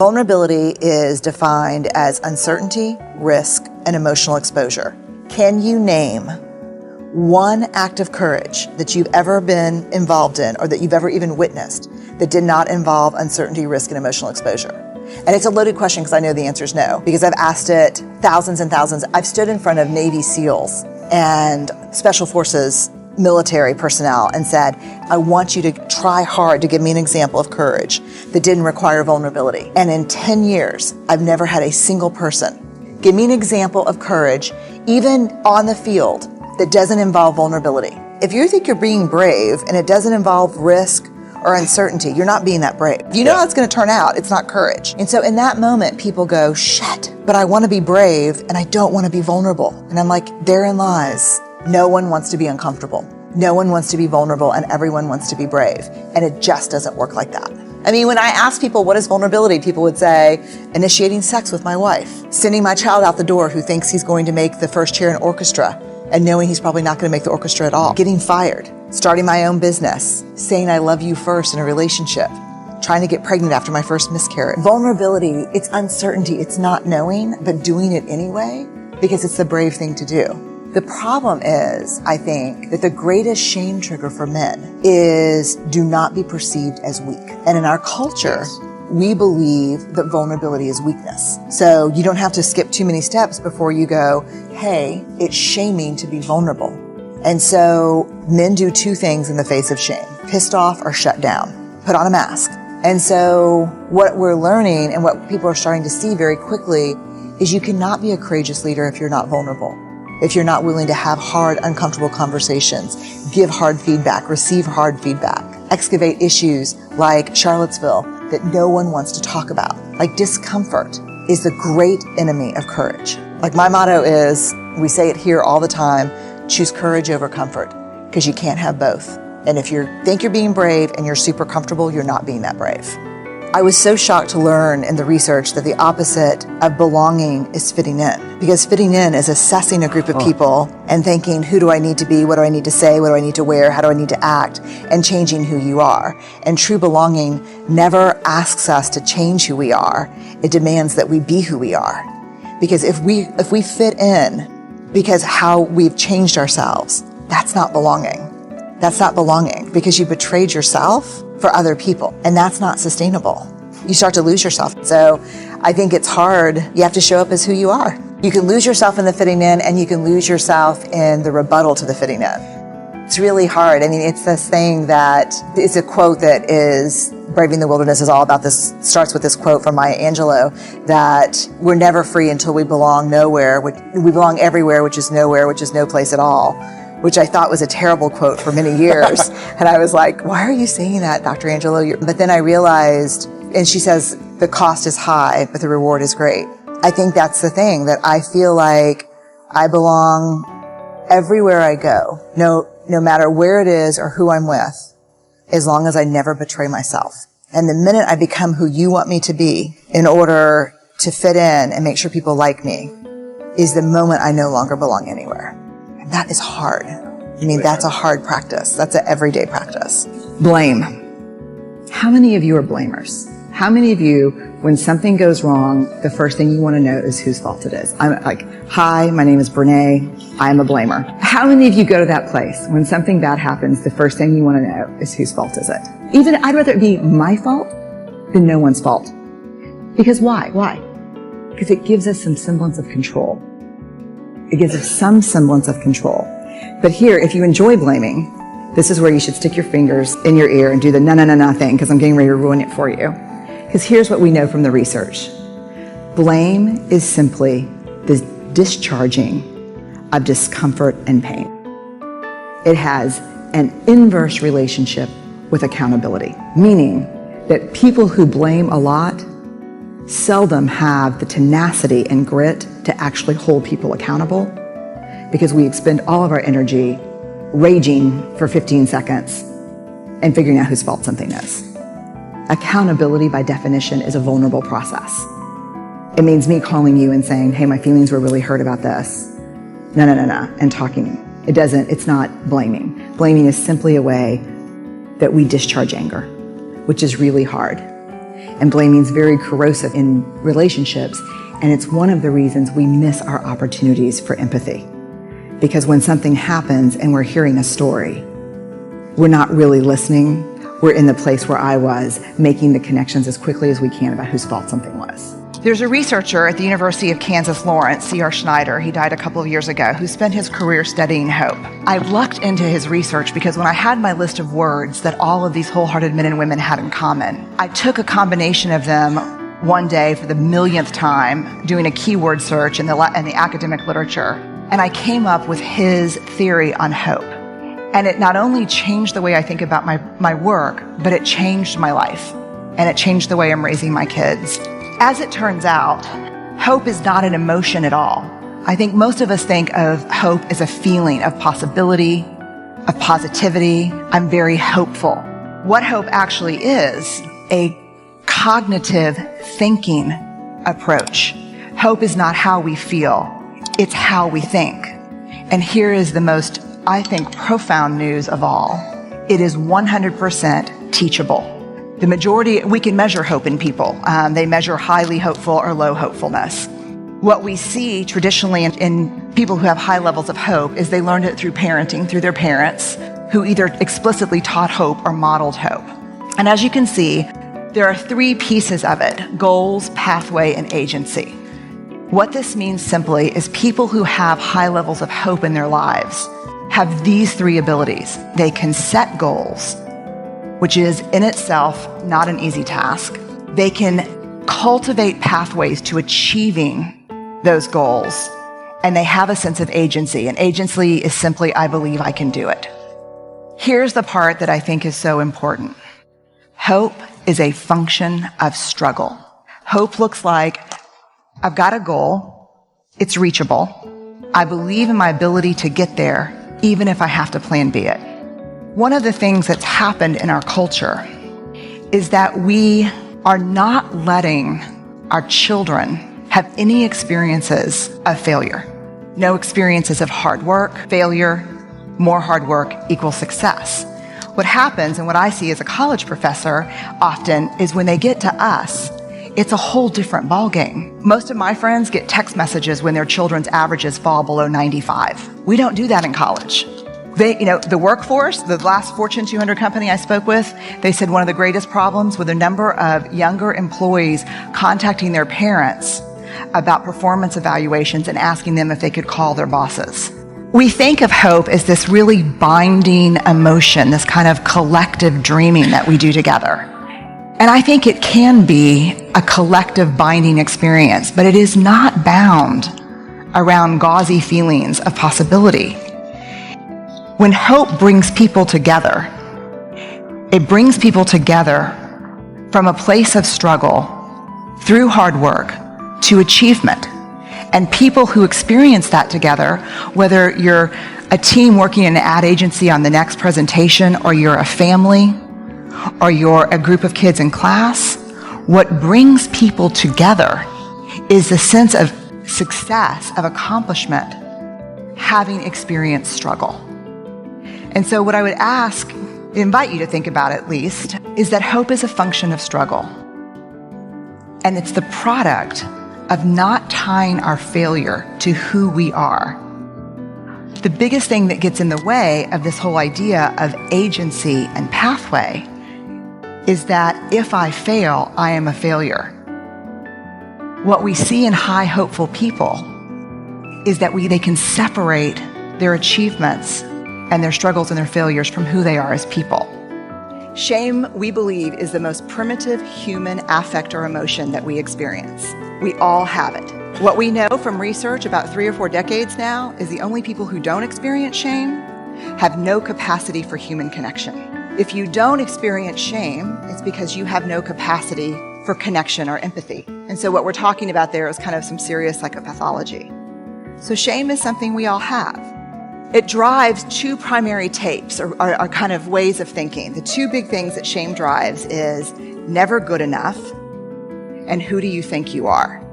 Vulnerability is defined as uncertainty, risk, and emotional exposure. Can you name one act of courage that you've ever been involved in or that you've ever even witnessed that did not involve uncertainty, risk, and emotional exposure? And it's a loaded question because I know the answer is no, because I've asked it thousands and thousands. I've stood in front of Navy SEALs and Special Forces military personnel and said, I want you to try hard to give me an example of courage that didn't require vulnerability. And in 10 years, I've never had a single person give me an example of courage, even on the field, that doesn't involve vulnerability. If you think you're being brave and it doesn't involve risk or uncertainty, you're not being that brave. You know how it's going to turn out. It's not courage. And so in that moment, people go, shit, but I want to be brave and I don't want to be vulnerable. And I'm like, therein lies. No one wants to be uncomfortable. No one wants to be vulnerable, and everyone wants to be brave. And it just doesn't work like that. I mean, when I ask people, what is vulnerability? People would say, initiating sex with my wife, sending my child out the door who thinks he's going to make the first chair in orchestra and knowing he's probably not going to make the orchestra at all, getting fired, starting my own business, saying I love you first in a relationship, trying to get pregnant after my first miscarriage. Vulnerability, it's uncertainty, it's not knowing, but doing it anyway because it's the brave thing to do. The problem is, I think, that the greatest shame trigger for men is do not be perceived as weak. And in our culture, we believe that vulnerability is weakness. So you don't have to skip too many steps before you go, hey, it's shaming to be vulnerable. And so men do two things in the face of shame: pissed off or shut down, put on a mask. And so what we're learning and what people are starting to see very quickly is you cannot be a courageous leader if you're not vulnerable. If you're not willing to have hard, uncomfortable conversations, give hard feedback, receive hard feedback, excavate issues like Charlottesville that no one wants to talk about. Like discomfort is the great enemy of courage. Like my motto is, we say it here all the time, choose courage over comfort, because you can't have both. And if you think you're being brave and you're super comfortable, you're not being that brave. I was so shocked to learn in the research that the opposite of belonging is fitting in. Because fitting in is assessing a group of people and thinking, who do I need to be? What do I need to say? What do I need to wear? How do I need to act? And changing who you are. And true belonging never asks us to change who we are. It demands that we be who we are. Because if we fit in because how we've changed ourselves, that's not belonging. That's not belonging because you betrayed yourself for other people, and that's not sustainable. You start to lose yourself. So I think it's hard. You have to show up as who you are. You can lose yourself in the fitting in, and you can lose yourself in the rebuttal to the fitting in. It's really hard. I mean, it's this thing that it's a quote that is, Braving the Wilderness is all about this, starts with this quote from Maya Angelou, that we're never free until we belong nowhere. We belong everywhere, which is nowhere, which is no place at all. Which I thought was a terrible quote for many years. And I was like, why are you saying that, Dr. Angelou? But then I realized, and she says, the cost is high, but the reward is great. I think that's the thing, that I feel like I belong everywhere I go, no matter where it is or who I'm with, as long as I never betray myself. And the minute I become who you want me to be in order to fit in and make sure people like me is the moment I no longer belong anywhere. That is hard. I mean, that's a hard practice. That's an everyday practice. Blame. How many of you are blamers? How many of you, when something goes wrong, the first thing you want to know is whose fault it is? I'm like, hi, my name is Brene. I'm a blamer. How many of you go to that place when something bad happens, the first thing you want to know is whose fault is it? Even I'd rather it be my fault than no one's fault. Because why? Why? Because it gives us some semblance of control. It gives us some semblance of control. But here, if you enjoy blaming, this is where you should stick your fingers in your ear and do the na thing, because I'm getting ready to ruin it for you. Because here's what we know from the research. Blame is simply the discharging of discomfort and pain. It has an inverse relationship with accountability, meaning that people who blame a lot seldom have the tenacity and grit to actually hold people accountable, because we expend all of our energy raging for 15 seconds and figuring out whose fault something is. Accountability, by definition, is a vulnerable process. It means me calling you and saying, hey, my feelings were really hurt about this. No, and talking. It's not blaming. Blaming is simply a way that we discharge anger, which is really hard. And blaming is very corrosive in relationships. And it's one of the reasons we miss our opportunities for empathy. Because when something happens and we're hearing a story, we're not really listening. We're in the place where I was, making the connections as quickly as we can about whose fault something was. There's a researcher at the University of Kansas Lawrence, C.R. Schneider, he died a couple of years ago, who spent his career studying hope. I lucked into his research because when I had my list of words that all of these wholehearted men and women had in common, I took a combination of them one day for the millionth time, doing a keyword search in the academic literature, and I came up with his theory on hope. And it not only changed the way I think about my work, but it changed my life, and it changed the way I'm raising my kids. As it turns out, hope is not an emotion at all. I think most of us think of hope as a feeling of possibility, of positivity. I'm very hopeful. What hope actually is, a cognitive thinking approach. Hope is not how we feel, it's how we think. And here is the most, I think, profound news of all. It is 100% teachable. The majority, we can measure hope in people. They measure highly hopeful or low hopefulness. What we see traditionally in people who have high levels of hope is they learned it through parenting, through their parents, who either explicitly taught hope or modeled hope. And as you can see, there are three pieces of it: goals, pathway, and agency. What this means simply is people who have high levels of hope in their lives have these three abilities. They can set goals, which is in itself not an easy task. They can cultivate pathways to achieving those goals, and they have a sense of agency. And agency is simply, I believe I can do it. Here's the part that I think is so important. Hope is a function of struggle. Hope looks like, I've got a goal, it's reachable, I believe in my ability to get there, even if I have to plan B it. One of the things that's happened in our culture is that we are not letting our children have any experiences of failure. No experiences of hard work, failure, more hard work equals success. What happens, and what I see as a college professor often, is when they get to us, it's a whole different ballgame. Most of my friends get text messages when their children's averages fall below 95. We don't do that in college. The workforce, the last Fortune 200 company I spoke with, they said one of the greatest problems with a number of younger employees contacting their parents about performance evaluations and asking them if they could call their bosses. We think of hope as this really binding emotion, this kind of collective dreaming that we do together. And I think it can be a collective binding experience, but it is not bound around gauzy feelings of possibility. When hope brings people together, it brings people together from a place of struggle through hard work to achievement. And people who experience that together, whether you're a team working in an ad agency on the next presentation, or you're a family, or you're a group of kids in class, what brings people together is the sense of success, of accomplishment, having experienced struggle. And so what I would invite you to think about at least, is that hope is a function of struggle. And it's the product of not tying our failure to who we are. The biggest thing that gets in the way of this whole idea of agency and pathway is that if I fail, I am a failure. What we see in high hopeful people is that they can separate their achievements and their struggles and their failures from who they are as people. Shame, we believe, is the most primitive human affect or emotion that we experience. We all have it. What we know from research about 3 or 4 decades now is the only people who don't experience shame have no capacity for human connection. If you don't experience shame, it's because you have no capacity for connection or empathy. And so what we're talking about there is kind of some serious psychopathology. So shame is something we all have. It drives 2 primary tapes or kind of ways of thinking. The 2 big things that shame drives is never good enough and who do you think you are?